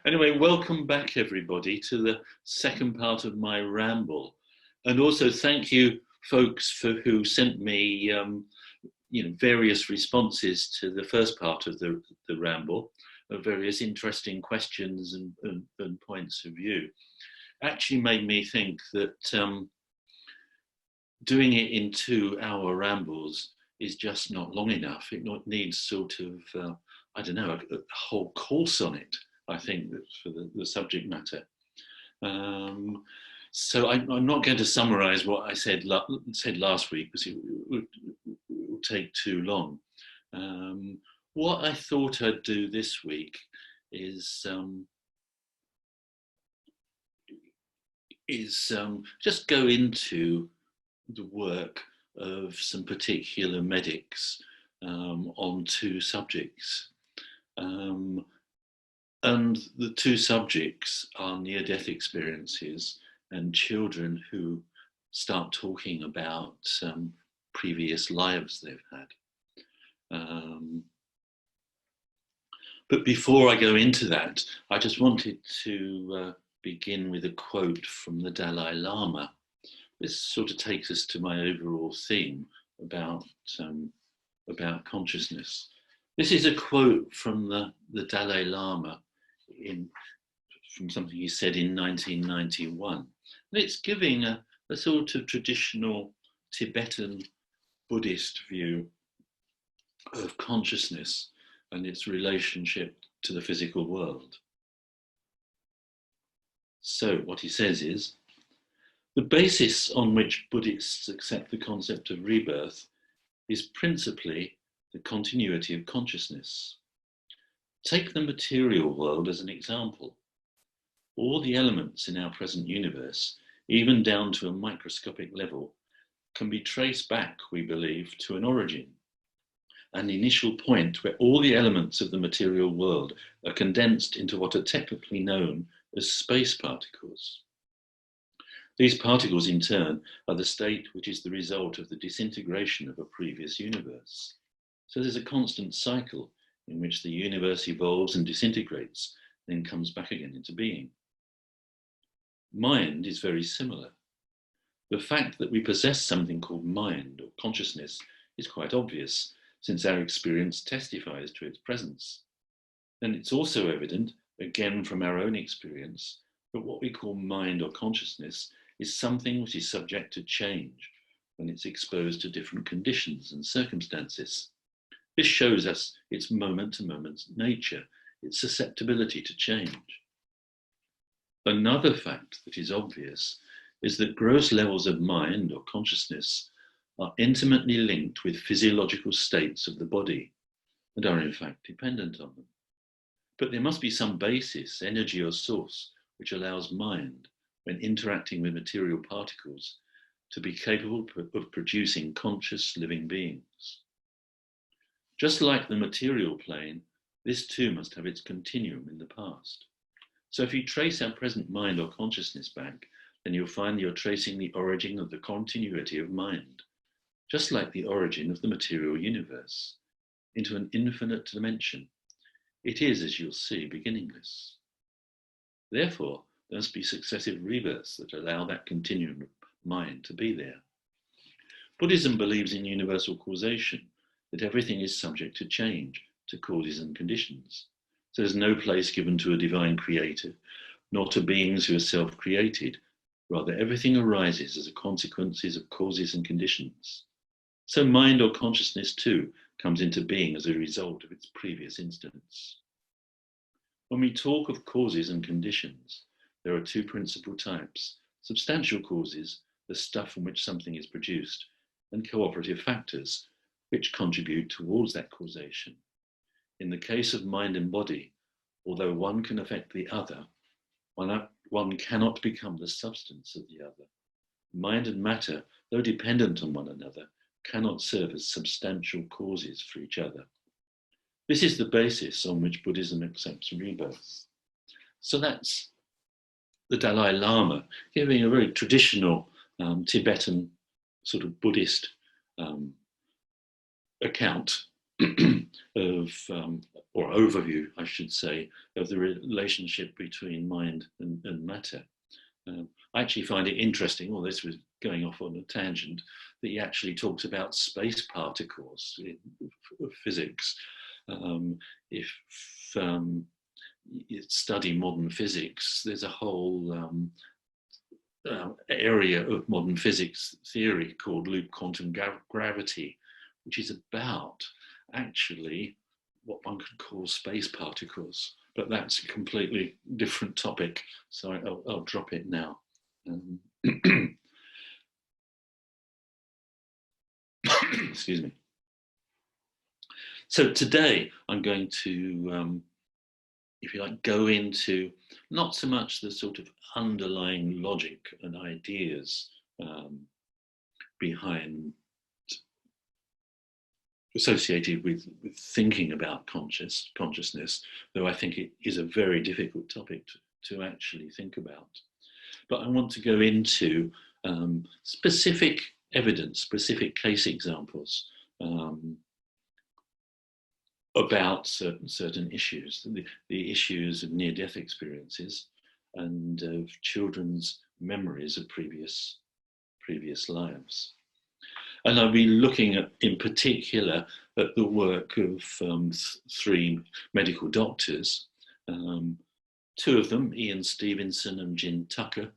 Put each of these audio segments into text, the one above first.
Anyway, welcome back everybody to the second part of my ramble. And also thank you folks who sent me various responses to the first part of the ramble, of various interesting questions and points of view. Actually made me think that doing it in 2-hour rambles is just not long enough. It needs sort of, I don't know, a whole course on it, I think, for the subject matter. So I'm not going to summarize what I said last week, because it would take too long. What I thought I'd do this week is just go into the work of some particular medics on 2 subjects. And the 2 subjects are near-death experiences and children who start talking about previous lives they've had. But before I go into that, I just wanted to begin with a quote from the Dalai Lama. This sort of takes us to my overall theme about consciousness. This is a quote from the Dalai Lama from something he said in 1991. And it's giving a sort of traditional Tibetan Buddhist view of consciousness and its relationship to the physical world. So what he says is, the basis on which Buddhists accept the concept of rebirth is principally the continuity of consciousness. Take the material world as an example. All the elements in our present universe, even down to a microscopic level, can be traced back, we believe, to an origin, an initial point where all the elements of the material world are condensed into what are technically known as space particles. These particles, in turn, are the state which is the result of the disintegration of a previous universe. So there's a constant cycle in which the universe evolves and disintegrates, then comes back again into being. Mind is very similar. The fact that we possess something called mind or consciousness is quite obvious, since our experience testifies to its presence. And it's also evident, again from our own experience, that what we call mind or consciousness is something which is subject to change when it's exposed to different conditions and circumstances. This shows us its moment-to-moment nature, its susceptibility to change. Another fact that is obvious is that gross levels of mind or consciousness are intimately linked with physiological states of the body and are in fact dependent on them. But there must be some basis, energy or source, which allows mind, when interacting with material particles, to be capable of producing conscious living beings. Just like the material plane, this too must have its continuum in the past. So if you trace our present mind or consciousness back, then you'll find you're tracing the origin of the continuity of mind, just like the origin of the material universe, into an infinite dimension. It is, as you'll see, beginningless. Therefore, there must be successive rebirths that allow that continuum of mind to be there. Buddhism believes in universal causation, that everything is subject to change, to causes and conditions. So there's no place given to a divine creator, nor to beings who are self-created. Rather, everything arises as a consequence of causes and conditions. So mind or consciousness too comes into being as a result of its previous instance. When we talk of causes and conditions, there are 2 principal types: substantial causes, the stuff from which something is produced, and cooperative factors, which contribute towards that causation. In the case of mind and body, although one can affect the other, one cannot become the substance of the other. Mind and matter, though dependent on one another, cannot serve as substantial causes for each other. This is the basis on which Buddhism accepts rebirth. So that's the Dalai Lama giving a very traditional Tibetan sort of Buddhist account of or overview, I should say, of the relationship between mind and matter. I actually find it interesting, well, this was going off on a tangent, that he actually talks about space particles in physics. If you study modern physics, there's a whole area of modern physics theory called loop quantum gravity, which is about actually what one could call space particles, but that's a completely different topic, so I'll drop it now. Excuse me. So today I'm going to, if you like, go into not so much the sort of underlying logic and ideas behind, associated with thinking about consciousness, though I think it is a very difficult topic to actually think about. But I want to go into specific evidence, specific case examples about certain issues, the issues of near-death experiences and of children's memories of previous lives. And I'll be looking at, in particular, at the work of 3 medical doctors. 2 of them, Ian Stevenson and Jin Tucker,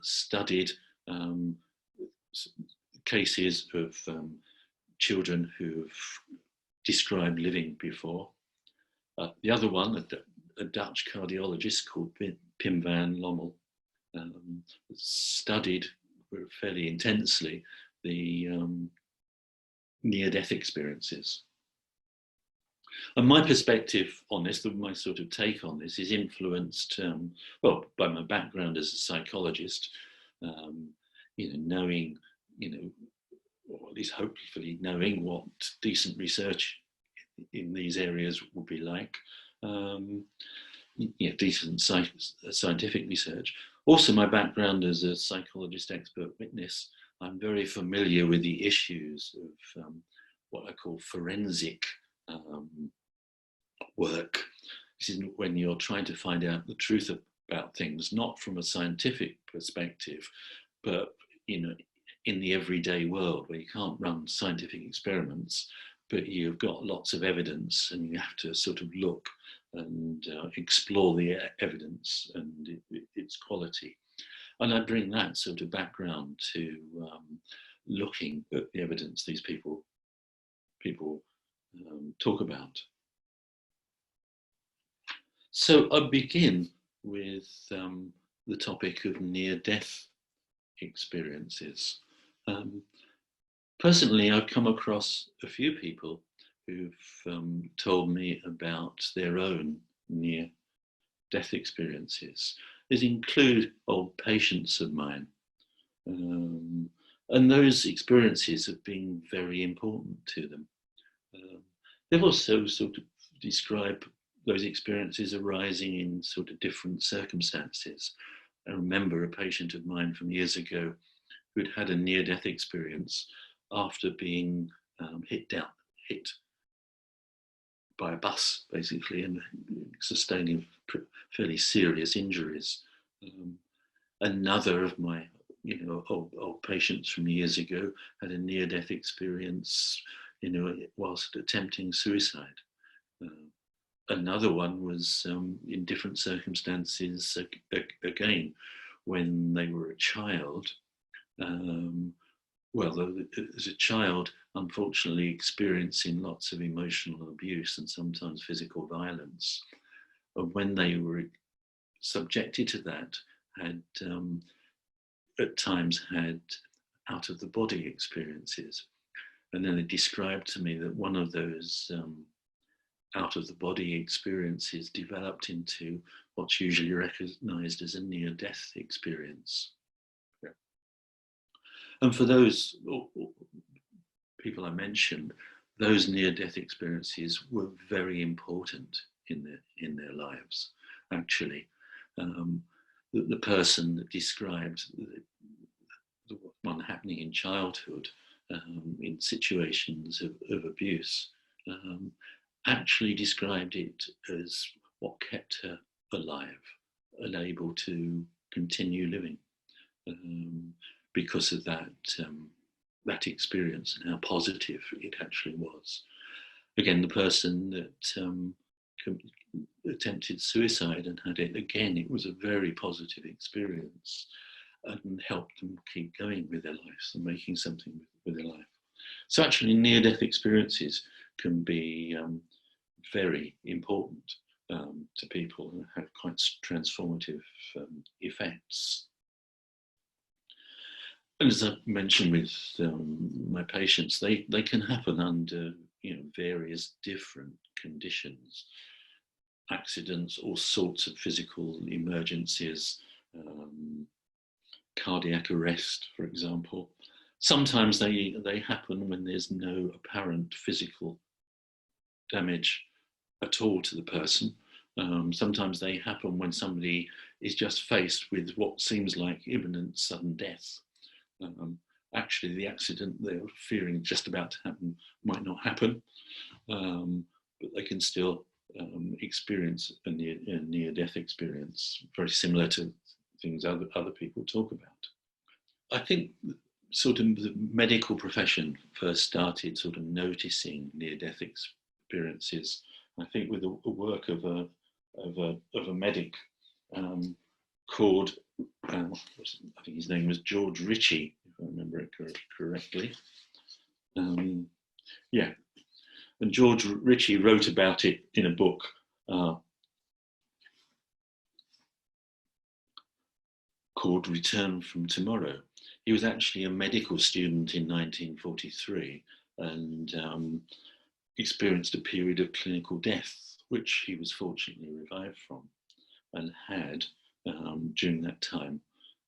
studied cases of children who've described living before. The other one, a Dutch cardiologist called Pim van Lommel, studied fairly intensely the near-death experiences. And my perspective on this, my sort of take on this, is influenced, well, by my background as a psychologist, knowing, or at least hopefully knowing what decent research in these areas would be like, decent scientific research. Also, my background as a psychologist expert witness, I'm very familiar with the issues of what I call forensic work. This is when you're trying to find out the truth about things, not from a scientific perspective, but in the everyday world where you can't run scientific experiments, but you've got lots of evidence and you have to sort of look and explore the evidence and its quality. And I bring that sort of background to looking at the evidence these people talk about. So I begin with the topic of near-death experiences. Personally, I've come across a few people who've told me about their own near-death experiences. These include old patients of mine. And those experiences have been very important to them. They've also sort of described those experiences arising in sort of different circumstances. I remember a patient of mine from years ago who'd had a near-death experience after being hit by a bus, basically, and sustaining fairly serious injuries. Another of my old patients from years ago had a near-death experience whilst attempting suicide. Another one was in different circumstances, again, when they were a child. Well, as a child, unfortunately experiencing lots of emotional abuse and sometimes physical violence. And when they were subjected to that, had at times had out-of-the-body experiences. And then they described to me that one of those out-of-the-body experiences developed into what's usually recognized as a near-death experience. Yeah. And for those people I mentioned, those near-death experiences were very important in their lives, actually. The person that described the one happening in childhood, in situations of abuse, actually described it as what kept her alive and able to continue living, because of that experience and how positive it actually was. Again, the person that attempted suicide and had it again, it was a very positive experience and helped them keep going with their lives and making something with their life. So actually, near-death experiences can be very important to people and have quite transformative effects. And as I mentioned with my patients, they can happen under various different conditions, accidents, all sorts of physical emergencies, cardiac arrest, for example. Sometimes they happen when there's no apparent physical damage at all to the person. Sometimes they happen when somebody is just faced with what seems like imminent sudden death. Actually, the accident they're fearing just about to happen might not happen, but they can still experience a near-death experience, very similar to things other people talk about. I think sort of the medical profession first started sort of noticing near-death experiences, I think, with the work of a medic called, I think his name was George Ritchie, if I remember it correctly. Yeah, and George Ritchie wrote about it in a book called Return from Tomorrow. He was actually a medical student in 1943 and experienced a period of clinical death, which he was fortunately revived from, and had during that time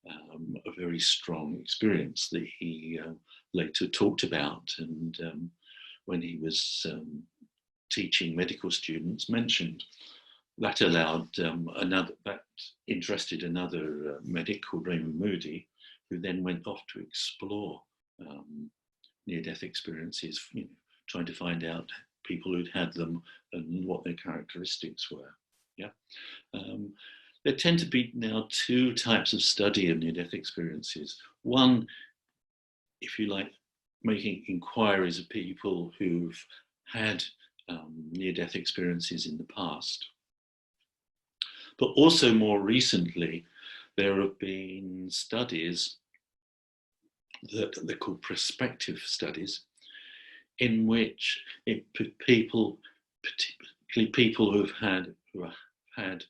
a very strong experience that he later talked about, and when he was teaching medical students, mentioned. That allowed that interested another medic called Raymond Moody, who then went off to explore near-death experiences, trying to find out people who'd had them and what their characteristics were. Yeah, there tend to be now two types of study of near-death experiences. One, if you like, making inquiries of people who've had near-death experiences in the past. But also more recently, there have been studies that they're called prospective studies, in which people, particularly people who have had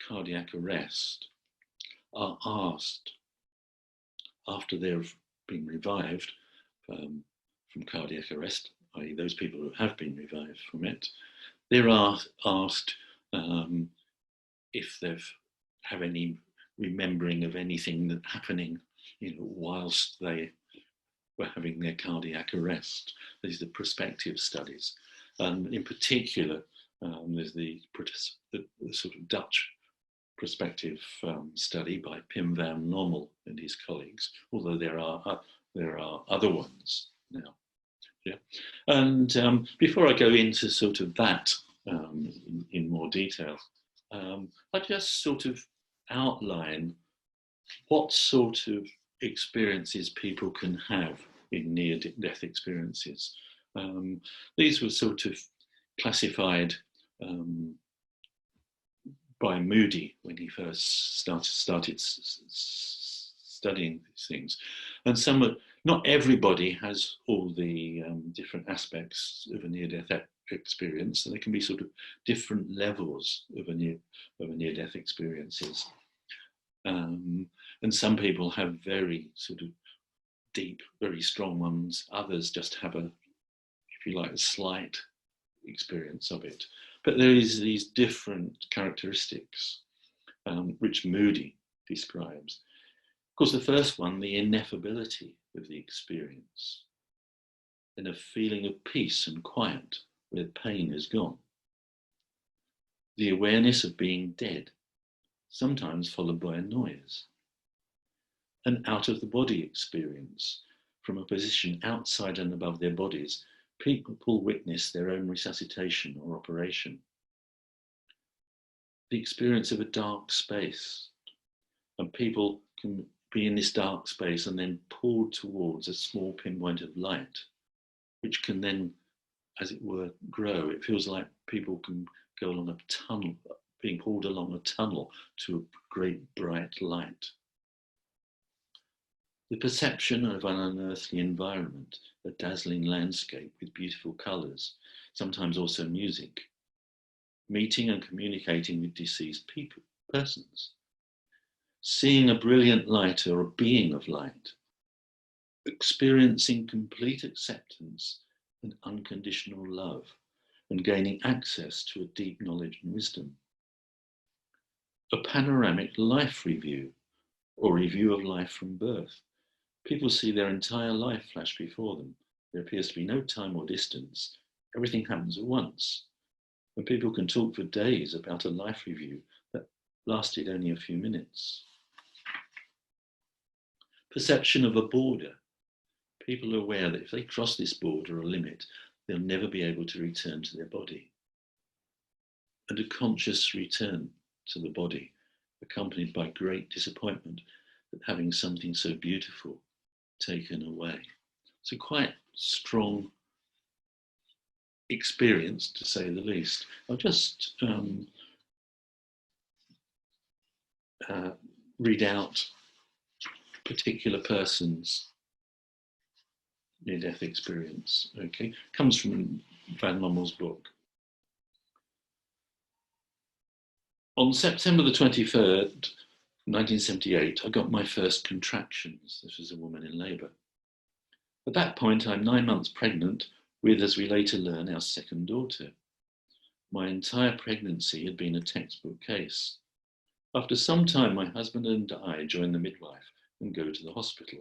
cardiac arrest, are asked, after they've been revived from cardiac arrest, i.e. those people who have been revived from it, they're asked if they have any remembering of anything that happening, whilst they were having their cardiac arrest. These are the prospective studies, and in particular, there's the sort of Dutch prospective study by Pim van Lommel and his colleagues. Although there are other ones now. Yeah, and before I go into sort of that in more detail, I just sort of outline what sort of experiences people can have in near-death experiences. These were sort of classified by Moody when he first started studying these things, and not everybody has all the different aspects of a near-death experience, and there can be sort of different levels of a near-death experiences. And some people have very sort of deep, very strong ones. Others just have if you like, a slight experience of it. But there is these different characteristics which Moody describes. Of course, the first one, the ineffability of the experience, and a feeling of peace and quiet where pain is gone. The awareness of being dead, sometimes followed by a noise. An out-of-the-body experience from a position outside and above their bodies, People witness their own resuscitation or operation. The experience of a dark space, and people can be in this dark space and then pulled towards a small pinpoint of light, which can then, as it were, grow. It feels like people can go along a tunnel, being pulled along a tunnel to a great bright light. The perception of an unearthly environment, a dazzling landscape with beautiful colours, sometimes also music, meeting and communicating with deceased persons, seeing a brilliant light or a being of light, experiencing complete acceptance and unconditional love, and gaining access to a deep knowledge and wisdom. A panoramic life review, or review of life from birth. People see their entire life flash before them. There appears to be no time or distance. Everything happens at once. And people can talk for days about a life review that lasted only a few minutes. Perception of a border. People are aware that if they cross this border or limit, they'll never be able to return to their body. And a conscious return to the body, accompanied by great disappointment at having something so beautiful taken away. It's a quite strong experience, to say the least. I'll just read out particular person's near-death experience. Okay, comes from Van Lommel's book. On September the 23rd, 1978, I got my first contractions. This was a woman in labour. At that point, I'm 9 months pregnant with, as we later learn, our second daughter. My entire pregnancy had been a textbook case. After some time, my husband and I join the midwife and go to the hospital.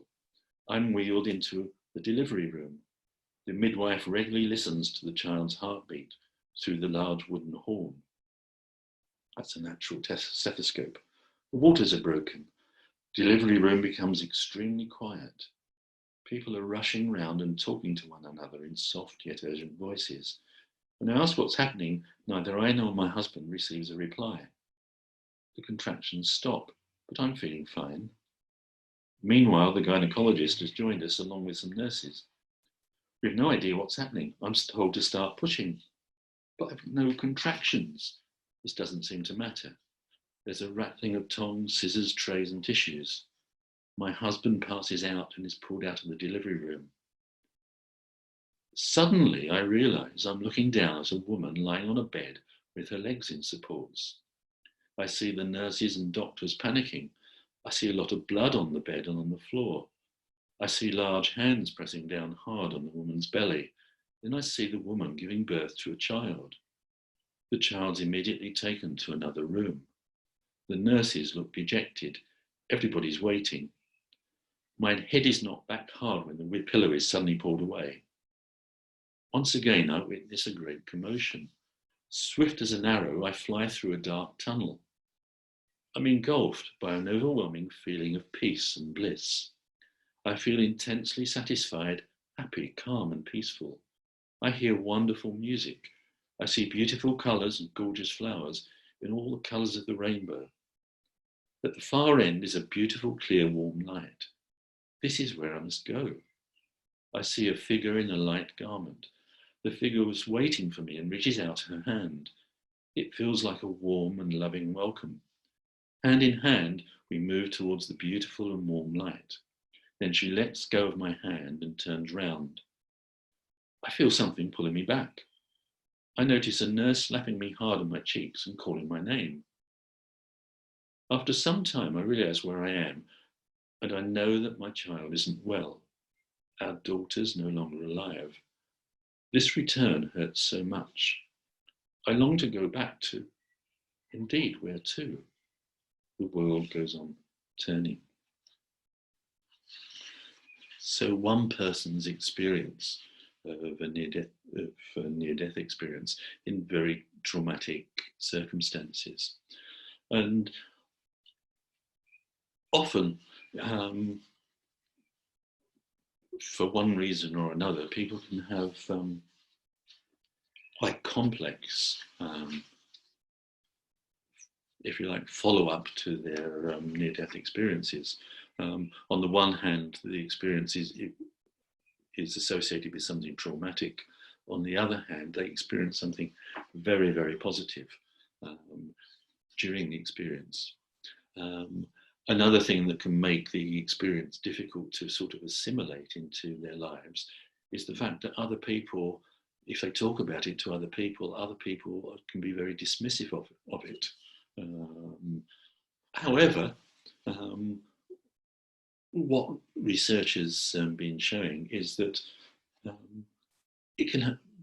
I'm wheeled into the delivery room. The midwife regularly listens to the child's heartbeat through the large wooden horn. That's a natural stethoscope. The waters are broken. Delivery room becomes extremely quiet. People are rushing round and talking to one another in soft yet urgent voices. When I ask what's happening, neither I nor my husband receives a reply. The contractions stop, but I'm feeling fine. Meanwhile, the gynecologist has joined us along with some nurses. We have no idea what's happening. I'm told to start pushing, but I've no contractions. This doesn't seem to matter. There's a rattling of tongs, scissors, trays, and tissues. My husband passes out and is pulled out of the delivery room. Suddenly, I realise I'm looking down at a woman lying on a bed with her legs in supports. I see the nurses and doctors panicking. I see a lot of blood on the bed and on the floor. I see large hands pressing down hard on the woman's belly. Then I see the woman giving birth to a child. The child's immediately taken to another room. The nurses look dejected. Everybody's waiting. My head is knocked back hard when the pillow is suddenly pulled away. Once again, I witness a great commotion. Swift as an arrow, I fly through a dark tunnel. I'm engulfed by an overwhelming feeling of peace and bliss. I feel intensely satisfied, happy, calm, and peaceful. I hear wonderful music. I see beautiful colours and gorgeous flowers in all the colours of the rainbow. At the far end is a beautiful, clear, warm light. This is where I must go. I see a figure in a light garment. The figure was waiting for me and reaches out her hand. It feels like a warm and loving welcome. Hand in hand, we move towards the beautiful and warm light. Then she lets go of my hand and turns round. I feel something pulling me back. I notice a nurse slapping me hard on my cheeks and calling my name. After some time, I realise where I am, and I know that my child isn't well. Our daughter's no longer alive. This return hurts so much. I long to go back to, indeed, where to? The world goes on turning. So one person's experience of a near-death experience in very traumatic circumstances. And often for one reason or another, people can have quite complex, if you like, follow-up to their near-death experiences. On the one hand, the experience is associated with something traumatic. On the other hand, they experience something very, very positive during the experience. Another thing that can make the experience difficult to sort of assimilate into their lives is the fact that other people, if they talk about it to other people can be very dismissive of it. However, what research has been showing is that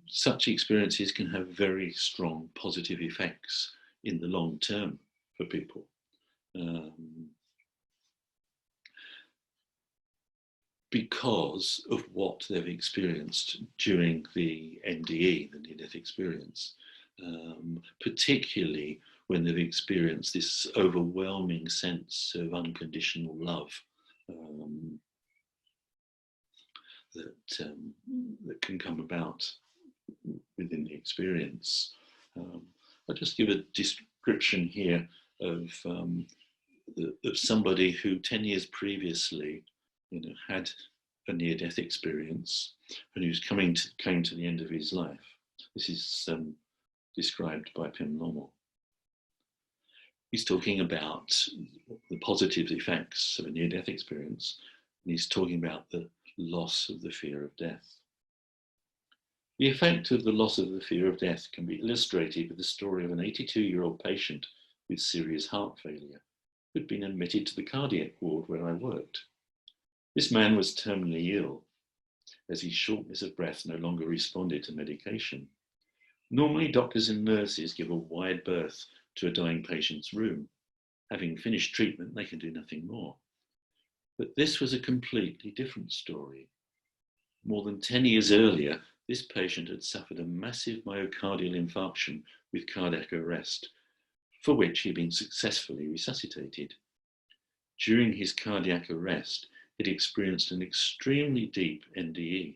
such experiences can have very strong positive effects in the long term for people. Because of what they've experienced during the NDE, the near-death experience, particularly when they've experienced this overwhelming sense of unconditional love that can come about within the experience. I'll just give a description here of somebody who 10 years previously, had a near-death experience and who's came to the end of his life. This is described by Pim Normal. He's talking about the positive effects of a near-death experience, and he's talking about the loss of the fear of death. The effect of the loss of the fear of death can be illustrated with the story of an 82-year-old patient with serious heart failure who'd been admitted to the cardiac ward where I worked. This man was terminally ill, as his shortness of breath no longer responded to medication. Normally, doctors and nurses give a wide berth to a dying patient's room. Having finished treatment, they can do nothing more. But this was a completely different story. More than 10 years earlier, this patient had suffered a massive myocardial infarction with cardiac arrest, for which he had been successfully resuscitated. During his cardiac arrest, he'd experienced an extremely deep NDE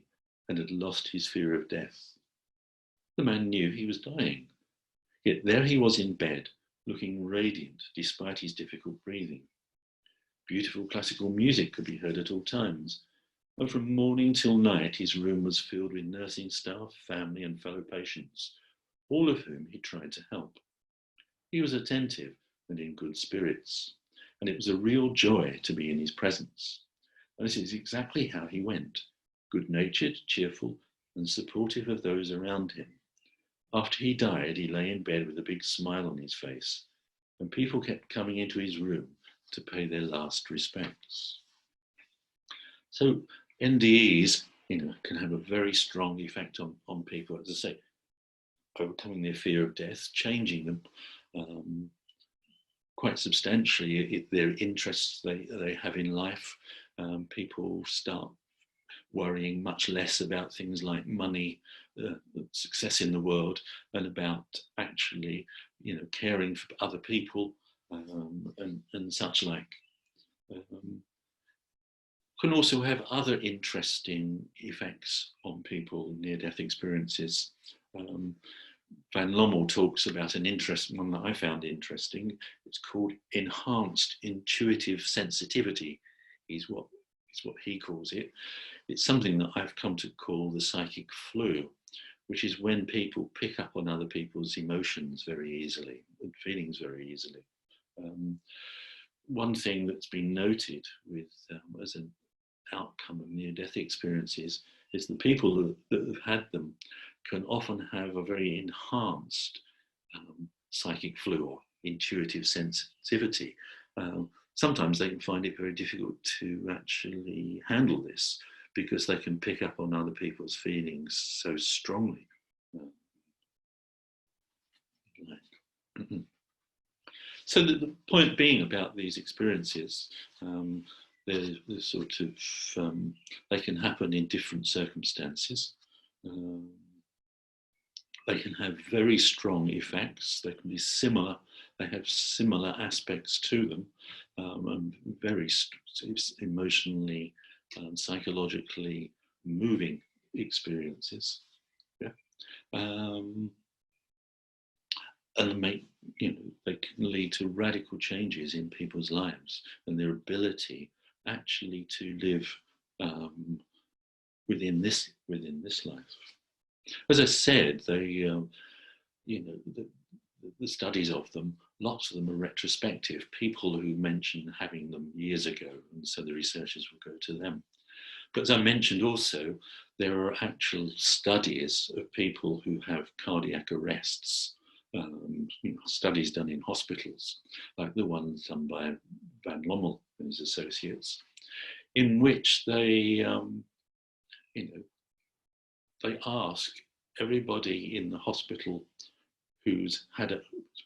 and had lost his fear of death. The man knew he was dying, yet there he was in bed, looking radiant despite his difficult breathing. Beautiful classical music could be heard at all times, and from morning till night his room was filled with nursing staff, family and fellow patients, all of whom he tried to help. He was attentive and in good spirits, and it was a real joy to be in his presence. And this is exactly how he went, good-natured, cheerful, and supportive of those around him. After he died, he lay in bed with a big smile on his face, and people kept coming into his room to pay their last respects. So NDEs, can have a very strong effect on people, as I say, overcoming their fear of death, changing them quite substantially, their interests they have in life. People start worrying much less about things like money, success in the world, and about actually, caring for other people and such like. Can also have other interesting effects on people, near-death experiences. Van Lommel talks about one that I found interesting. It's called enhanced intuitive sensitivity, is what he calls it. It's something that I've come to call the psychic flu, which is when people pick up on other people's emotions very easily and feelings very easily. One thing that's been noted with as an outcome of near-death experiences is the people that have had them can often have a very enhanced psychic flu or intuitive sensitivity. Sometimes they can find it very difficult to actually handle this because they can pick up on other people's feelings so strongly. So the point being about these experiences, they're sort of, they can happen in different circumstances. They can have very strong effects. They can be similar. They have similar aspects to them, and very emotionally psychologically moving experiences. Yeah. And they can lead to radical changes in people's lives and their ability actually to live within this life. As I said, the studies of them, lots of them are retrospective. People who mention having them years ago, and so the researchers will go to them. But as I mentioned also, there are actual studies of people who have cardiac arrests, studies done in hospitals, like the ones done by Van Lommel and his associates, in which they ask everybody in the hospital who's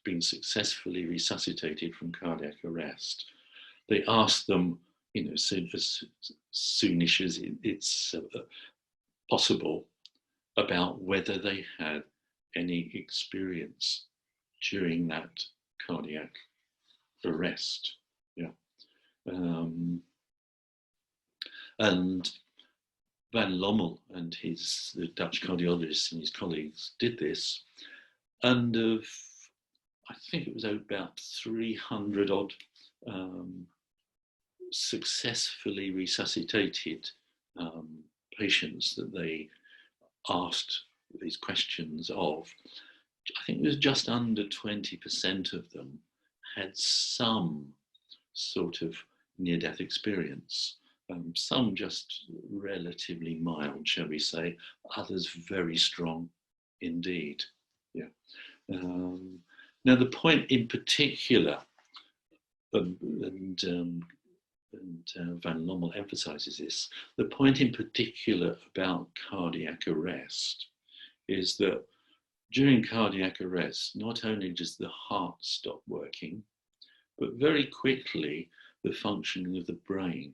been successfully resuscitated from cardiac arrest. They ask them, as soonish as it's possible, about whether they had any experience during that cardiac arrest. Yeah. And Van Lommel and the Dutch cardiologist and his colleagues did this, and I think it was about 300 odd successfully resuscitated patients that they asked these questions of. I think it was just under 20% of them had some sort of near-death experience. Some just relatively mild, shall we say, others very strong indeed. Yeah. Now the point in particular, and Van Lommel emphasizes this, the point in particular about cardiac arrest is that during cardiac arrest, not only does the heart stop working, but very quickly the functioning of the brain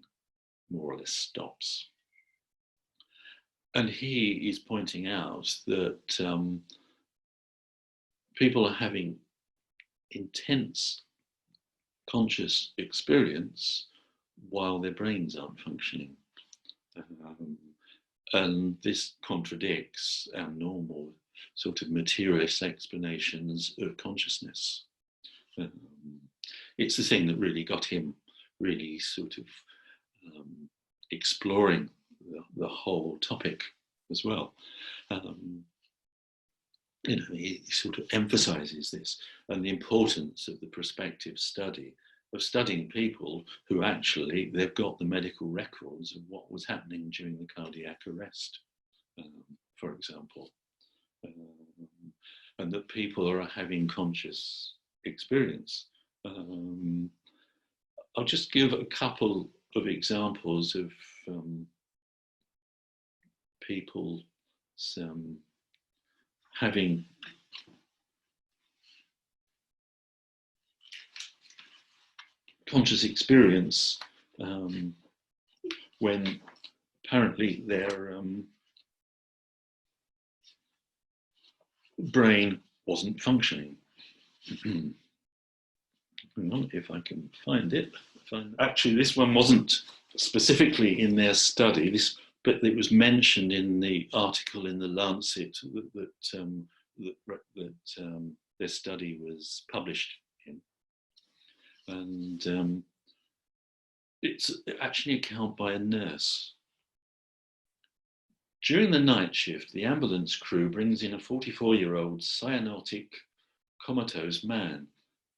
more or less stops. And he is pointing out that people are having intense conscious experience while their brains aren't functioning. And this contradicts our normal sort of materialist explanations of consciousness. It's the thing that really got him really sort of exploring the whole topic as well. He sort of emphasizes this and the importance of the prospective study of studying people who actually, they've got the medical records of what was happening during the cardiac arrest, for example. And that people are having conscious experience. I'll just give a couple of examples of people having conscious experience when apparently their brain wasn't functioning. Hang on, if I can find it. Actually, this one wasn't specifically in their study, but it was mentioned in the article in the Lancet that their study was published in. And it's actually an account by a nurse. During the night shift, the ambulance crew brings in a 44-year-old cyanotic comatose man.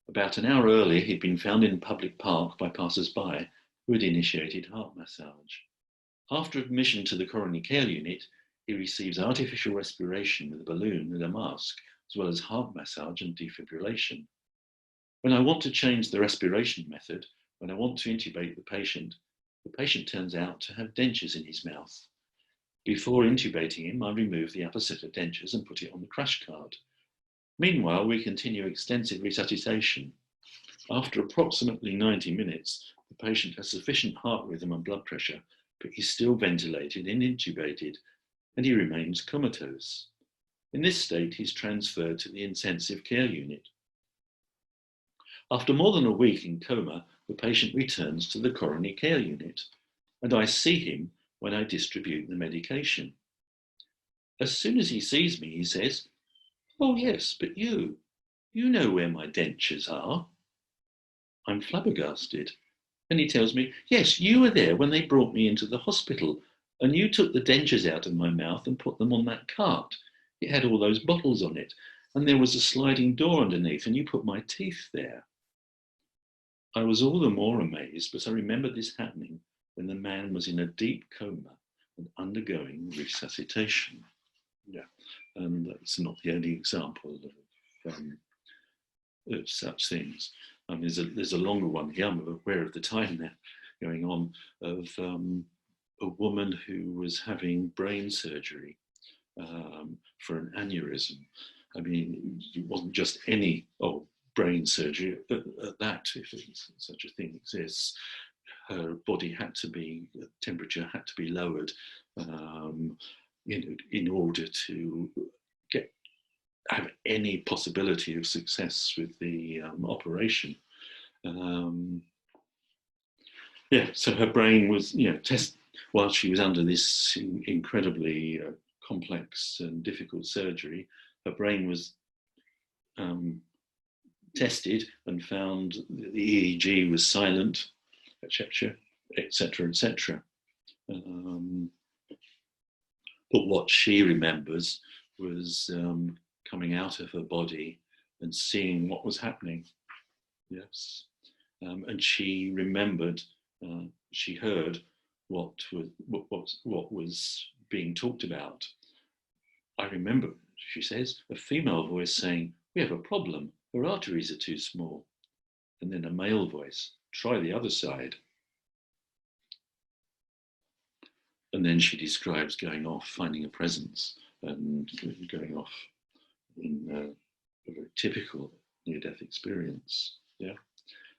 About an hour earlier, he'd been found in a public park by passers-by who had initiated heart massage. After admission to the coronary care unit, he receives artificial respiration with a balloon and a mask, as well as heart massage and defibrillation. When I want to change the respiration method, when I want to intubate the patient turns out to have dentures in his mouth. Before intubating him, I remove the upper set of dentures and put it on the crash card. Meanwhile, we continue extensive resuscitation. After approximately 90 minutes, the patient has sufficient heart rhythm and blood pressure, but he's still ventilated and intubated, and he remains comatose. In this state, he's transferred to the intensive care unit. After more than a week in coma, the patient returns to the coronary care unit. and I see him when I distribute the medication. As soon as he sees me, he says, "Oh yes, but you know where my dentures are." I'm flabbergasted. And he tells me, "Yes, you were there when they brought me into the hospital, and you took the dentures out of my mouth and put them on that cart. It had all those bottles on it, and there was a sliding door underneath, and you put my teeth there." I was all the more amazed, but I remember this happening when the man was in a deep coma and undergoing resuscitation. Yeah, and that's not the only example of such things. There's a longer one here. I'm aware of the time now going on of a woman who was having brain surgery for an aneurysm. I mean, it wasn't just any brain surgery at that, if such a thing exists. Her body had to be, temperature had to be lowered in order to have any possibility of success with the operation. So her brain was, while she was under this incredibly complex and difficult surgery, her brain was tested and found that the EEG was silent, etc., etc., etc. But what she remembers was coming out of her body and seeing what was happening. Yes, and she remembered. She heard what was being talked about. I remember, she says, a female voice saying, "We have a problem. Her arteries are too small." And then a male voice, "Try the other side." And then she describes going off, finding a presence, and going off in a very typical near-death experience. Yeah.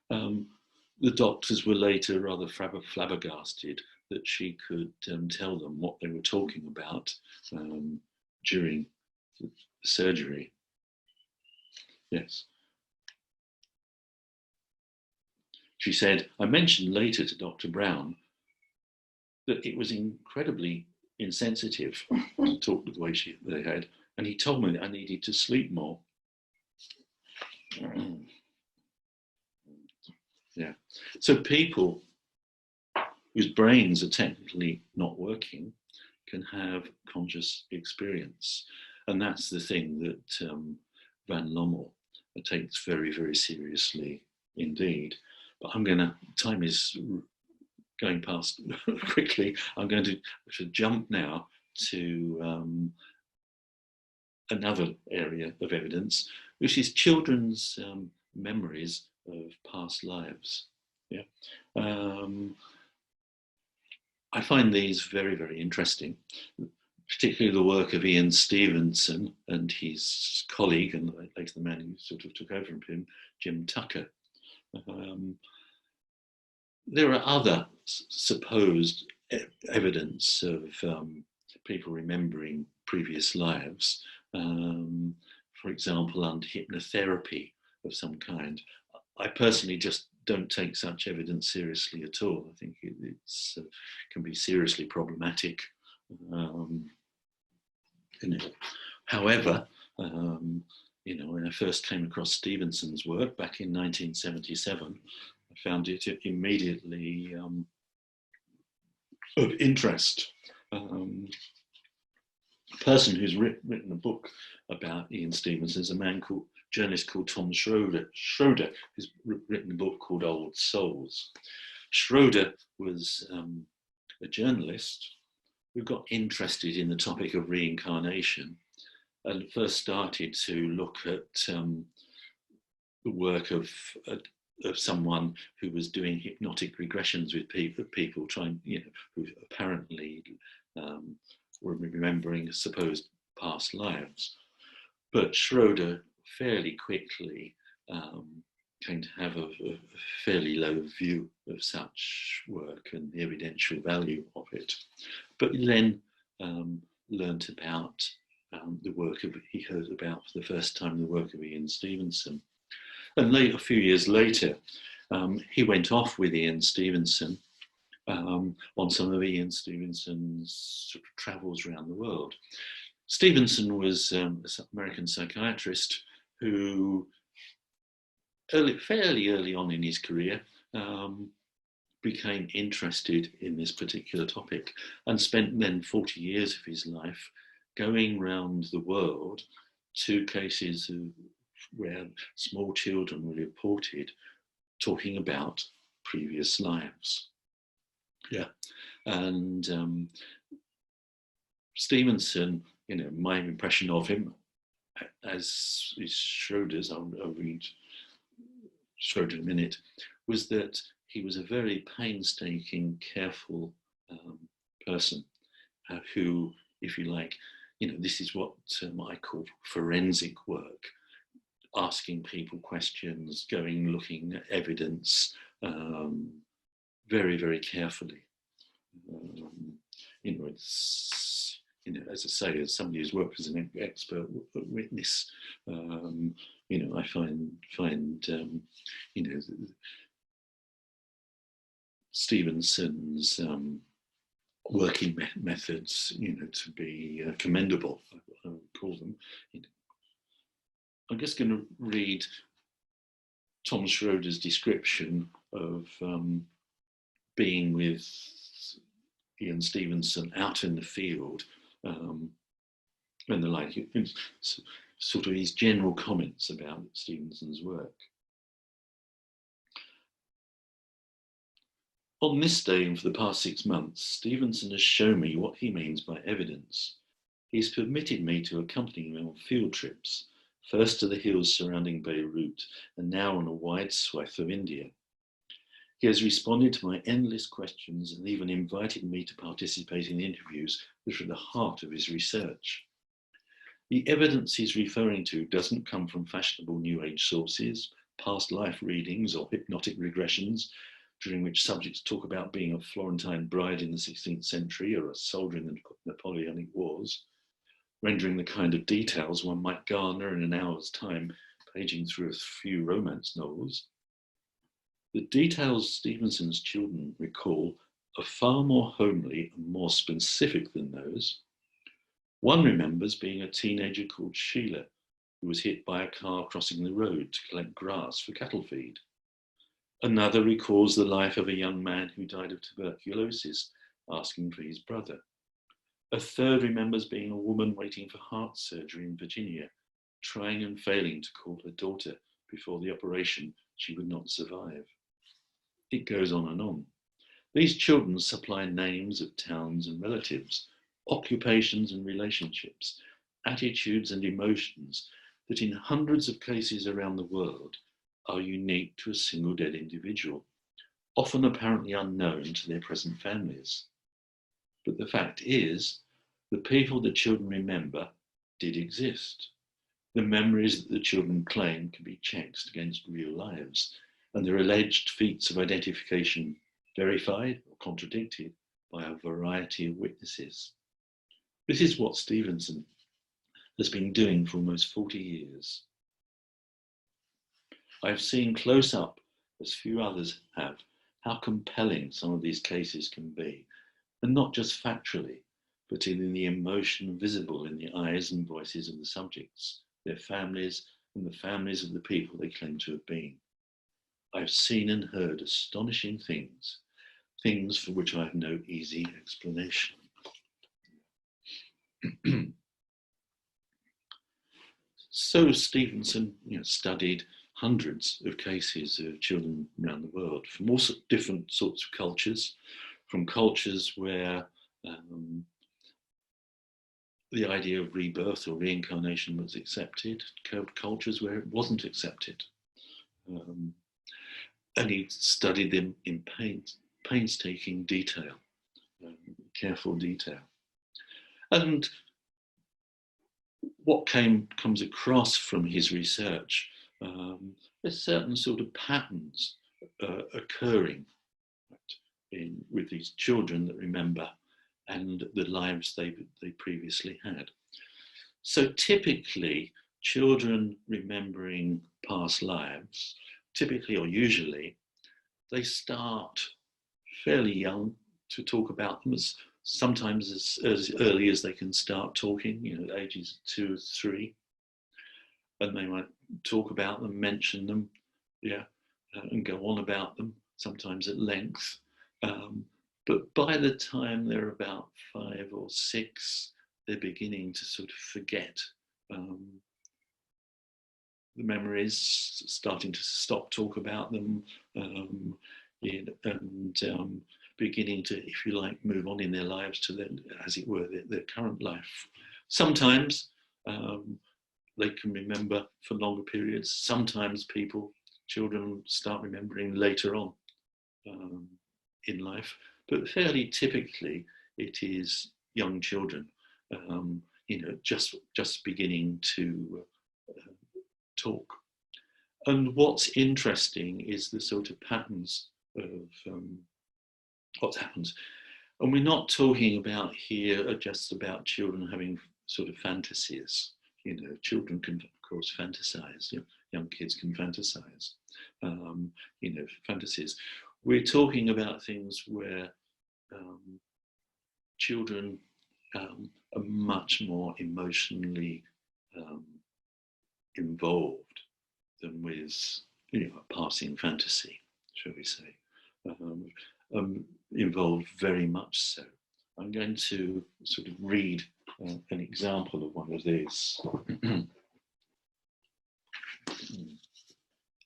The doctors were later rather flabbergasted that she could tell them what they were talking about during the surgery. Yes. She said, "I mentioned later to Dr. Brown that it was incredibly insensitive to talk the way they had, and he told me that I needed to sleep more." Yeah. So people whose brains are technically not working can have conscious experience. And that's the thing that Van Lommel takes very, very seriously indeed. But time is going past quickly. I'm going to jump now to another area of evidence, which is children's memories of past lives. Yeah. I find these very, very interesting, particularly the work of Ian Stevenson and his colleague, and later the man who sort of took over from him, Jim Tucker. There are other supposed evidence of people remembering previous lives. For example, under hypnotherapy of some kind. I personally just don't take such evidence seriously at all. I think it can be seriously problematic. However, when I first came across Stevenson's work back in 1977, I found it immediately of interest. A person who's written a book about Ian Stevenson is a journalist called Tom Schroeder, who's written a book called Old Souls. Schroeder was a journalist who got interested in the topic of reincarnation and first started to look at the work of someone who was doing hypnotic regressions with people trying, who apparently were remembering supposed past lives. But Schroeder fairly quickly came to have a fairly low view of such work and the evidential value of it. But he then learnt about he heard about for the first time the work of Ian Stevenson. And a few years later, he went off with Ian Stevenson on some of Ian Stevenson's sort of travels around the world. Stevenson was an American psychiatrist who, fairly early on in his career, became interested in this particular topic and spent then 40 years of his life going around the world to cases where small children were reported talking about previous lives. Yeah, and Stevenson, my impression of him, as is Schroeder's, I'll read Schroeder in a minute, was that he was a very painstaking, careful person who, if you like, this is what I call forensic work, asking people questions, looking at evidence very, very carefully. It's, as I say, as somebody who's worked as an expert witness, I find Stevenson's working methods, to be commendable, I would call them. I'm just going to read Tom Schroeder's description of being with Ian Stevenson out in the field, and the like, sort of his general comments about Stevenson's work. On this day and for the past 6 months, Stevenson has shown me what he means by evidence. He's permitted me to accompany him on field trips, first to the hills surrounding Beirut, and now on a wide swath of India. He has responded to my endless questions and even invited me to participate in interviews which are the heart of his research. The evidence he's referring to doesn't come from fashionable New Age sources, past life readings, or hypnotic regressions, during which subjects talk about being a Florentine bride in the 16th century or a soldier in the Napoleonic Wars, rendering the kind of details one might garner in an hour's time paging through a few romance novels. The details Stevenson's children recall are far more homely and more specific than those. One remembers being a teenager called Sheila, who was hit by a car crossing the road to collect grass for cattle feed. Another recalls the life of a young man who died of tuberculosis, asking for his brother. A third remembers being a woman waiting for heart surgery in Virginia, trying and failing to call her daughter before the operation she would not survive. It goes on and on. These children supply names of towns and relatives, occupations and relationships, attitudes and emotions that in hundreds of cases around the world are unique to a single dead individual, often apparently unknown to their present families. But the fact is, the people the children remember did exist. The memories that the children claim can be checked against real lives, and their alleged feats of identification verified or contradicted by a variety of witnesses. This is what Stevenson has been doing for almost 40 years. I've seen close up, as few others have, how compelling some of these cases can be, and not just factually, but in the emotion visible in the eyes and voices of the subjects, their families, and the families of the people they claim to have been. I've seen and heard astonishing things, things for which I have no easy explanation. So Stevenson studied hundreds of cases of children around the world from all different sorts of cultures, from cultures where the idea of rebirth or reincarnation was accepted, cultures where it wasn't accepted. And he studied them in painstaking detail, careful detail. And what comes across from his research, there's certain sort of patterns occurring with these children that remember and the lives they previously had. So typically, children remembering past lives, typically or usually, they start fairly young to talk about them, sometimes as early as they can start talking, ages 2 or 3, and they might talk about them, mention them, and go on about them, sometimes at length. But by the time they're about 5 or 6, they're beginning to sort of forget the memories, starting to stop talk about them, and beginning to, if you like, move on in their lives to their, as it were, their current life. Sometimes they can remember for longer periods. Sometimes children start remembering later on in life, but fairly typically it is young children, just beginning to talk. And what's interesting is the sort of patterns of what happens. And we're not talking about here just about children having sort of fantasies. Children can, of course, fantasize. Young kids can fantasize, fantasies. We're talking about things where children are much more emotionally involved than with, a passing fantasy, shall we say. Involved very much so. I'm going to sort of read an example of one of these.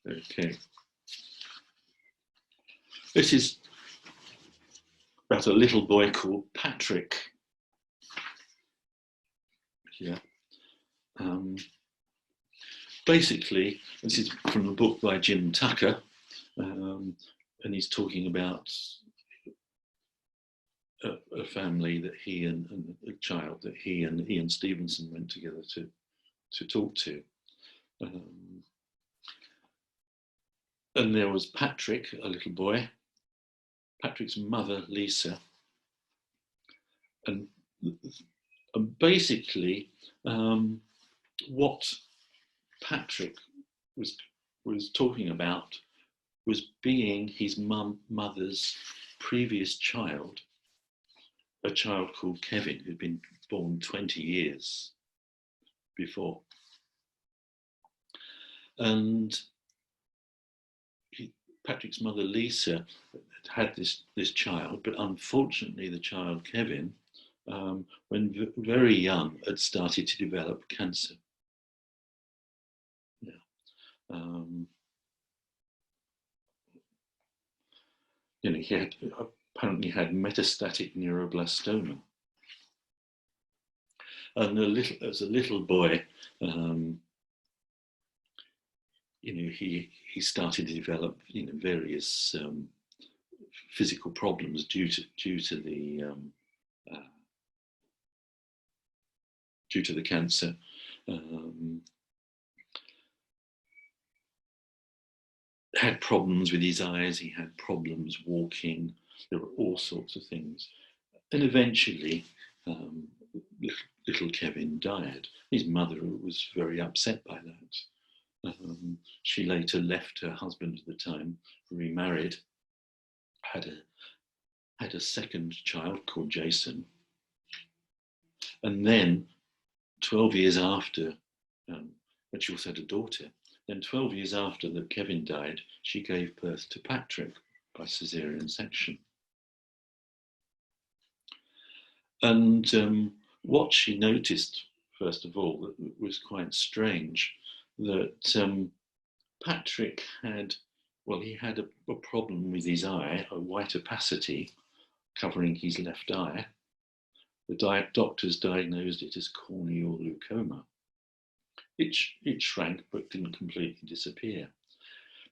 Okay. This is about a little boy called Patrick. Yeah. Basically, this is from a book by Jim Tucker, and he's talking about a family that he and a child that he and Ian Stevenson went together to talk to. And there was Patrick, a little boy, Patrick's mother, Lisa, and basically what Patrick was talking about was being his mother's previous child, a child called Kevin, who'd been born 20 years before. And Patrick's mother, Lisa, had this child, but unfortunately the child, Kevin, when very young, had started to develop cancer. He apparently had metastatic neuroblastoma. And as a little boy, he started to develop, various physical problems due to the cancer. Had problems with his eyes, he had problems walking, there were all sorts of things. And eventually, little Kevin died. His mother was very upset by that. She later left her husband at the time, remarried, had a second child called Jason. And then 12 years after, but she also had a daughter. Then 12 years after that Kevin died, she gave birth to Patrick by caesarean section. And what she noticed, first of all, that was quite strange, that Patrick had a problem with his eye, a white opacity covering his left eye. The doctors diagnosed it as corneal leukoma. It shrank but didn't completely disappear.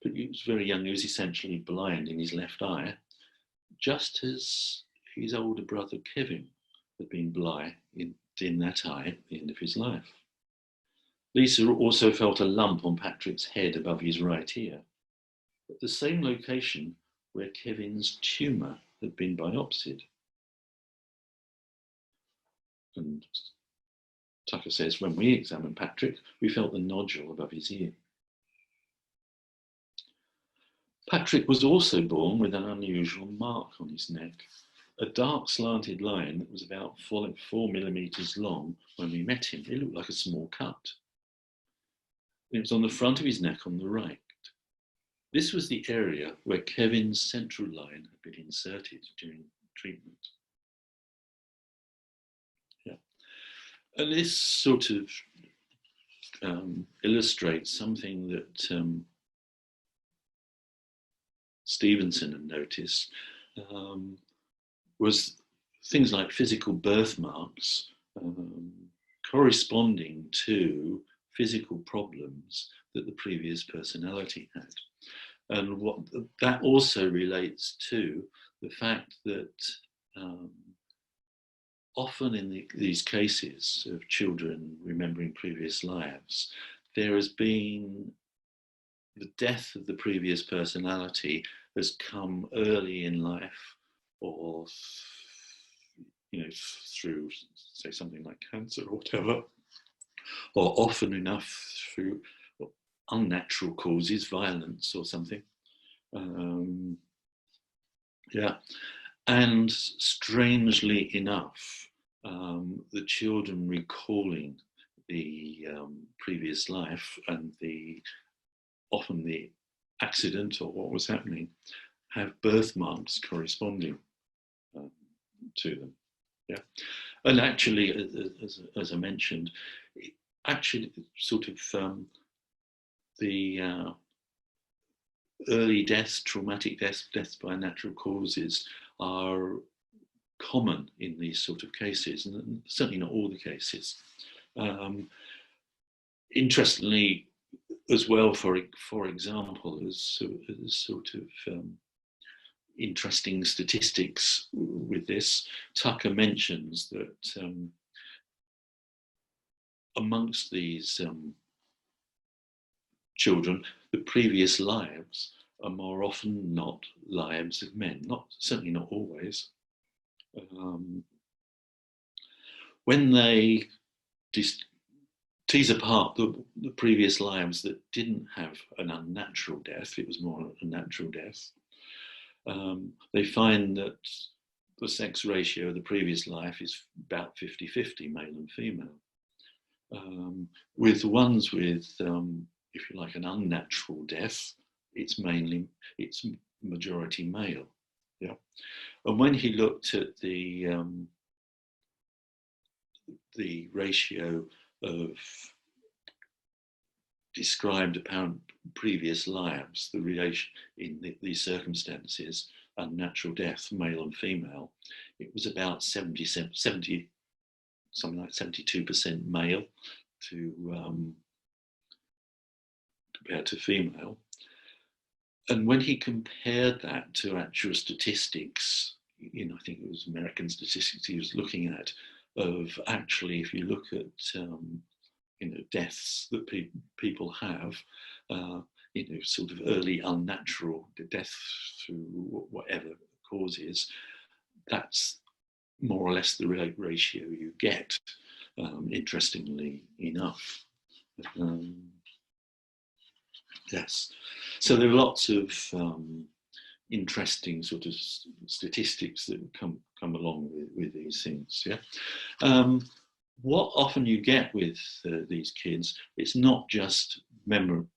But he was very young, he was essentially blind in his left eye, just as his older brother Kevin had been blind in that eye at the end of his life. Lisa also felt a lump on Patrick's head above his right ear, at the same location where Kevin's tumour had been biopsied. And Tucker says, when we examined Patrick, we felt the nodule above his ear. Patrick was also born with an unusual mark on his neck, a dark slanted line that was about 4 millimeters long. When we met him, it looked like a small cut. It was on the front of his neck on the right. This was the area where Kevin's central line had been inserted during treatment. Yeah. And this sort of illustrates something that Stevenson had noticed, was things like physical birthmarks corresponding to physical problems that the previous personality had. And what that also relates to the fact that often in these cases of children remembering previous lives, there has been the death of the previous personality has come early in life, or through, say, something like cancer or whatever, or often enough through unnatural causes, violence or something. Yeah, and strangely enough, the children recalling the previous life and often the accident or what was happening have birthmarks corresponding to them. Yeah, and actually, as I mentioned, actually sort of the early deaths, traumatic deaths by natural causes are common in these sort of cases, and certainly not all the cases. Interestingly, as well, for example, as sort of interesting statistics with this, Tucker mentions that amongst these children, the previous lives are more often not lives of men, certainly not always. When they tease apart the previous lives that didn't have an unnatural death, it was more a natural death, they find that the sex ratio of the previous life is about 50-50, male and female. With ones with, if you like, an unnatural death, it's majority male. Yeah, and when he looked at the ratio of described apparent previous lives, the relation in these circumstances, unnatural death, male and female, it was about 70, something like 72% male compared to female. And when he compared that to actual statistics, I think it was American statistics he was looking at, of actually, if you look at deaths that people have, sort of early unnatural death through whatever causes, that's more or less the ratio you get, interestingly enough. Yes, so there are lots of interesting sort of statistics that come along with these things. Yeah. What often you get with these kids, it's not just remembering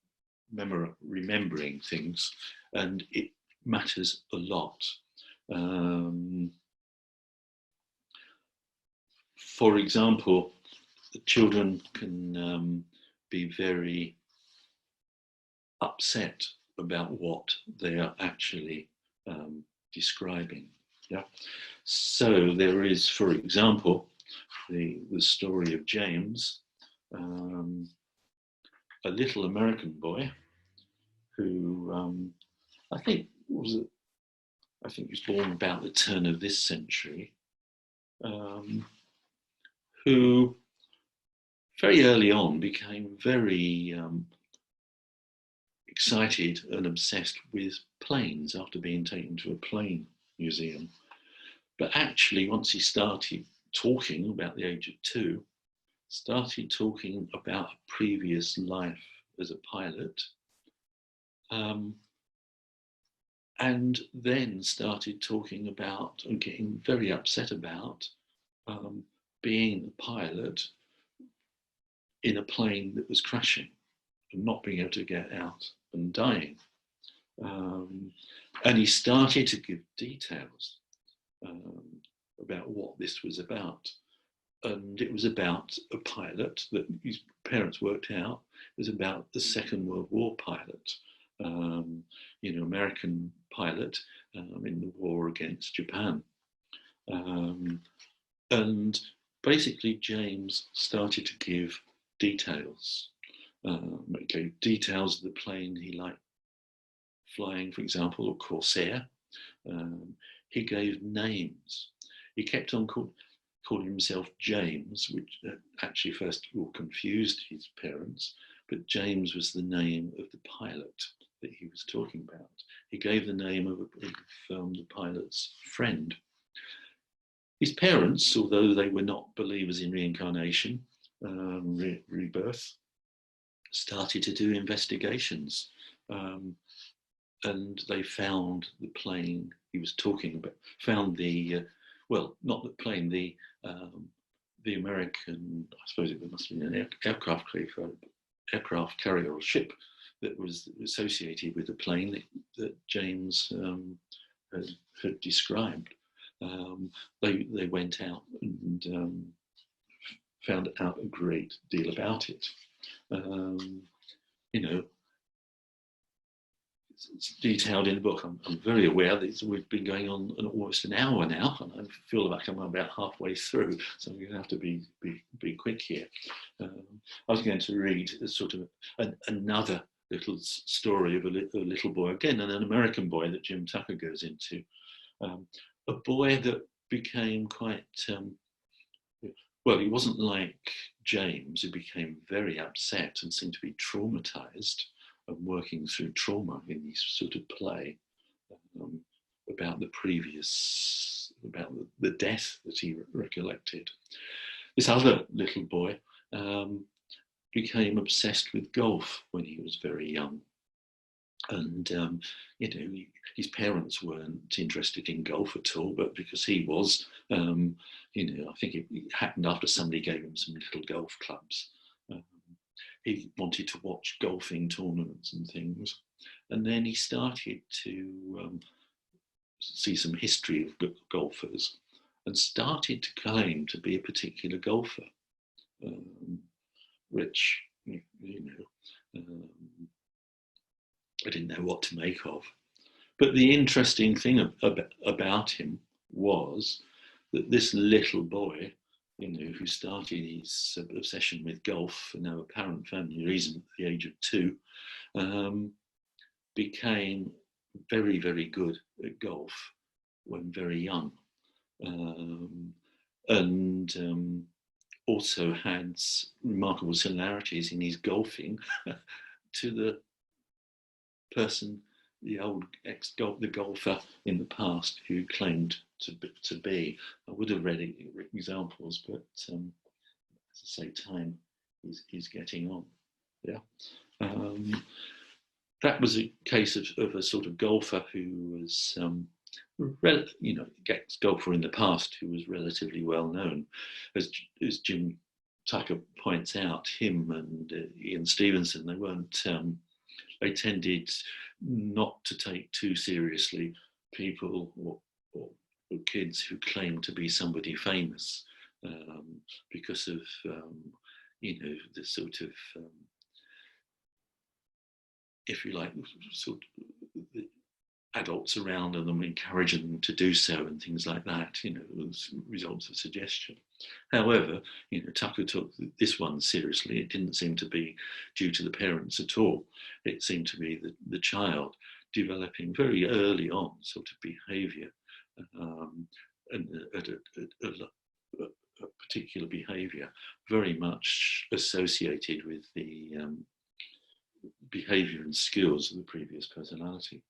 things, and it matters a lot. For example, the children can be very upset about what they are actually describing. Yeah. So there is, for example, the story of James, a little American boy who I think was born about the turn of this century, who very early on became very excited and obsessed with planes after being taken to a plane museum. But actually, once he started talking about the age of 2, started talking about a previous life as a pilot, and then started talking about and getting very upset about being a pilot in a plane that was crashing and not being able to get out and dying. And he started to give details about what this was about. And it was about a pilot that his parents worked out. It was about the Second World War pilot, American pilot in the war against Japan. And basically, James started to give details. Gave details of the plane he liked flying, for example, or Corsair. He gave names. He kept on calling himself James, which actually first of all confused his parents, but James was the name of the pilot that he was talking about. He gave the name of the pilot's friend. His parents, although they were not believers in reincarnation, rebirth, started to do investigations. And they found the plane he was talking about, found the, not the plane, the American, I suppose it must have been an aircraft carrier or ship that was associated with the plane that James had described. They went out and found out a great deal about it. It's detailed in the book. I'm very aware that we've been going on almost an hour now, and I feel like I'm about halfway through, so I'm going to have to be quick here. I was going to read sort of another little story of a little boy, again, an American boy that Jim Tucker goes into. A boy that became quite, he wasn't like James, who became very upset and seemed to be traumatized and working through trauma in this sort of play about the death that he recollected. This other little boy became obsessed with golf when he was very young. And, his parents weren't interested in golf at all, but because he was, I think it happened after somebody gave him some little golf clubs. He wanted to watch golfing tournaments and things. And then he started to see some history of golfers and started to claim to be a particular golfer, which, I didn't know what to make of. But the interesting thing about him was that this little boy, who started his obsession with golf for no apparent family reason at the age of 2, became very, very good at golf when very young. And also had remarkable similarities in his golfing to the person, the golfer in the past who claimed to be. I would have read examples, but as I say, time is getting on. Yeah, that was a case of a sort of golfer who was, golfer in the past who was relatively well known, as Jim Tucker points out. Him and Ian Stevenson, they weren't. They tended not to take too seriously people or kids who claimed to be somebody famous because of, the sort of, if you like, sort of the adults around them encouraging them to do so and things like that, as results of suggestion. However, Tucker took this one seriously. It didn't seem to be due to the parents at all. It seemed to be the child developing very early on sort of behaviour, and a particular behaviour very much associated with the behaviour and skills of the previous personality.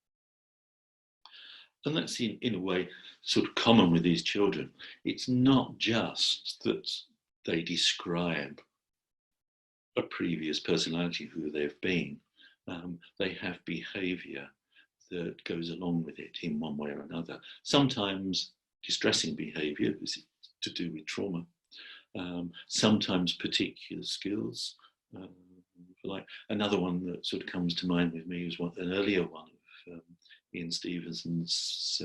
And that's in a way sort of common with these children. It's not just that they describe a previous personality who they've been. They have behaviour that goes along with it in one way or another. Sometimes distressing behaviour is to do with trauma. Sometimes particular skills. Like another one that sort of comes to mind with me is an earlier one of Ian Stevenson's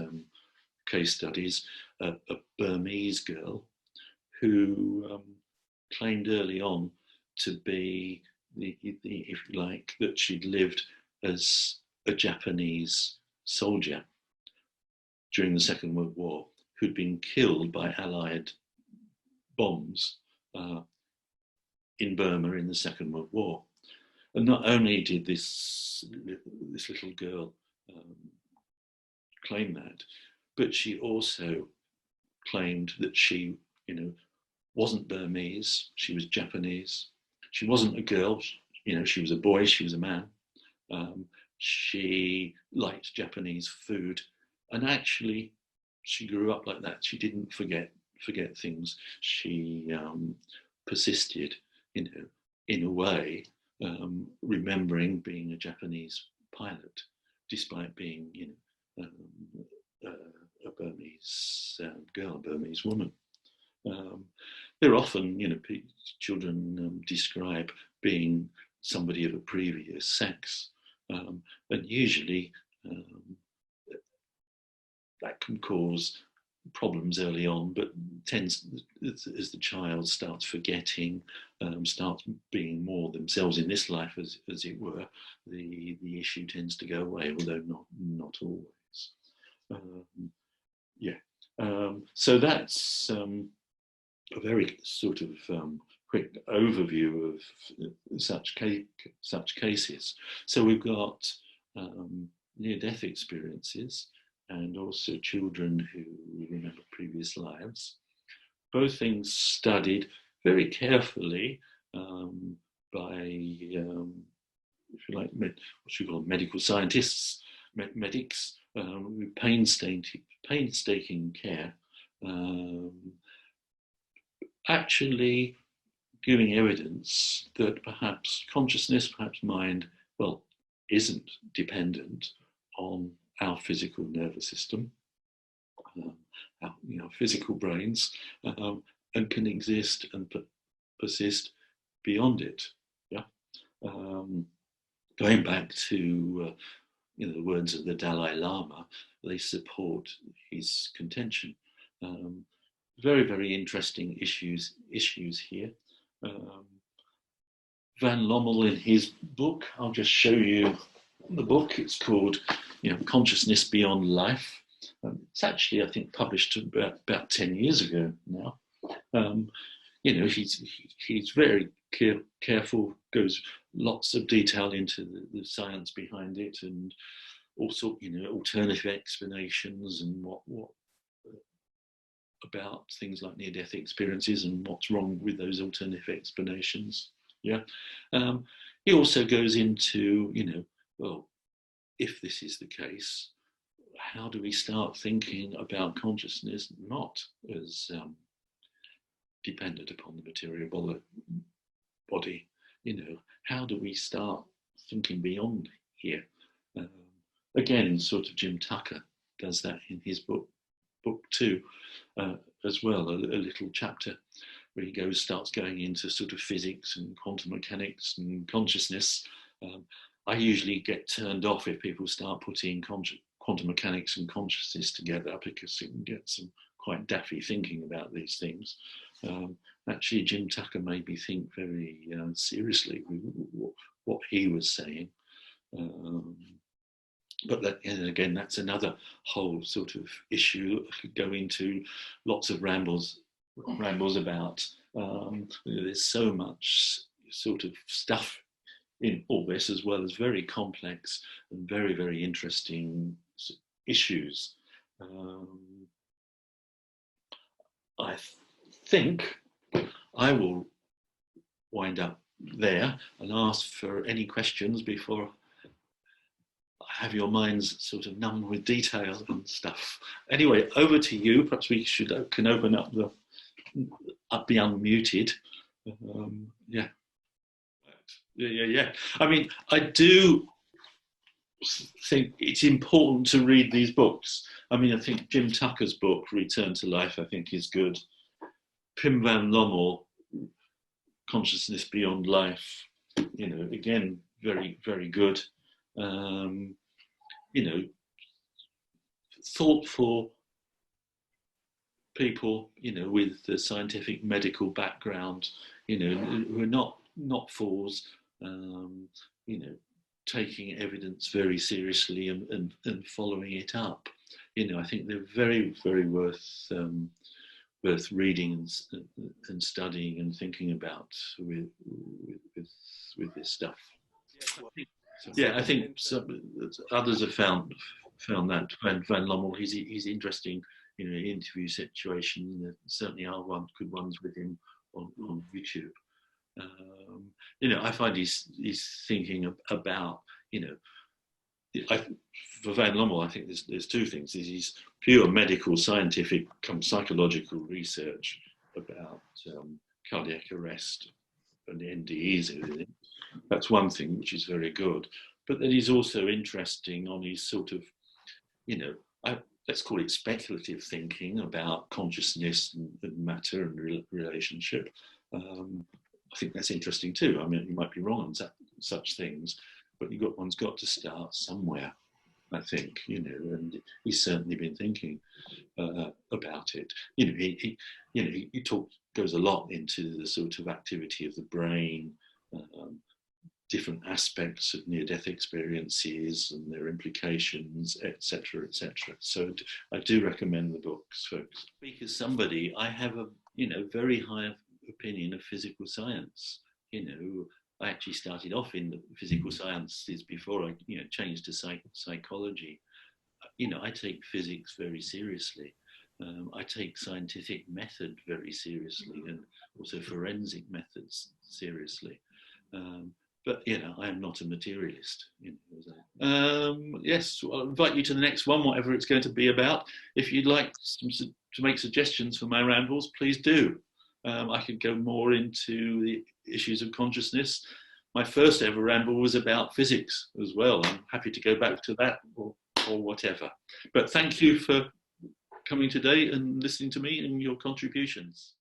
case studies, a Burmese girl who claimed early on to be, if you like, that she'd lived as a Japanese soldier during the Second World War who'd been killed by Allied bombs in Burma in the Second World War. And not only did this little girl claim that, but she also claimed that she, wasn't Burmese, she was Japanese. She wasn't a girl, she was a boy, she was a man. She liked Japanese food, and actually she grew up like that. She didn't forget things. She persisted, in a way, remembering being a Japanese pilot, despite being, a Burmese girl, a Burmese woman. They're often, children describe being somebody of a previous sex, and usually that can cause problems early on, but tends, as the child starts forgetting, starts being more themselves in this life, as it were, the issue tends to go away, although not always. So that's a very sort of quick overview of such cases. So we've got near-death experiences and also children who remember previous lives. Both things studied very carefully by, if you like, what you call medical scientists, medics, with painstaking care, actually giving evidence that perhaps consciousness, perhaps mind, isn't dependent on our physical nervous system, our physical brains, and can exist and persist beyond it. Yeah, going back to the words of the Dalai Lama, they support his contention. Very, very interesting issues here. Van Lommel, in his book, I'll just show you the book. It's called, Consciousness Beyond Life. It's actually, I think, published about 10 years ago now. He's very careful, goes lots of detail into the science behind it, and also, alternative explanations and what about things like near-death experiences and what's wrong with those alternative explanations. Yeah. He also goes into, if this is the case, how do we start thinking about consciousness not as dependent upon the material body? How do we start thinking beyond here? Again, sort of Jim Tucker does that in his book too, as well, a little chapter where he starts going into sort of physics and quantum mechanics and consciousness. I usually get turned off if people start putting quantum mechanics and consciousness together, because it can get some quite daffy thinking about these things. Actually, Jim Tucker made me think very seriously with what he was saying. But and again, that's another whole sort of issue I could go into. Lots of rambles about. There's so much sort of stuff in all this, as well as very complex and very, very interesting issues. I think I will wind up there and ask for any questions before I have your minds sort of numb with detail and stuff. Anyway, over to you. Perhaps we can open up be unmuted. Yeah. I mean, I do think it's important to read these books. I mean, I think Jim Tucker's book, Return to Life, I think is good. Pim van Lommel, Consciousness Beyond Life, again, very, very good. Thoughtful people, with the scientific medical background, who are not fools, taking evidence very seriously and following it up. I think they're very, very worth reading and studying and thinking about with this stuff. Yeah, I think others have found that Van Lommel, he's interesting, interview situation. There certainly are good ones with him on YouTube. I find he's thinking about, for Van Lommel, I think there's two things. He's pure medical, scientific, psychological research about cardiac arrest and the NDEs and everything. That's one thing which is very good. But then he's also interesting on his sort of, let's call it speculative thinking about consciousness and matter and relationship. I think that's interesting too. I mean, you might be wrong on such things, but one's got to start somewhere, I think, and he's certainly been thinking about it. He goes a lot into the sort of activity of the brain, different aspects of near-death experiences and their implications, etc., etc. So I do recommend the books, folks. Speak as somebody, I have a very high opinion of physical science. I actually started off in the physical sciences before I changed to psychology. I take physics very seriously. I take scientific method very seriously, and also forensic methods seriously. But I am not a materialist. Yes, I'll invite you to the next one, whatever it's going to be about. If you'd like to make suggestions for my rambles, please do. I could go more into the issues of consciousness. My first ever ramble was about physics as well. I'm happy to go back to that or whatever. But thank you for coming today and listening to me and your contributions.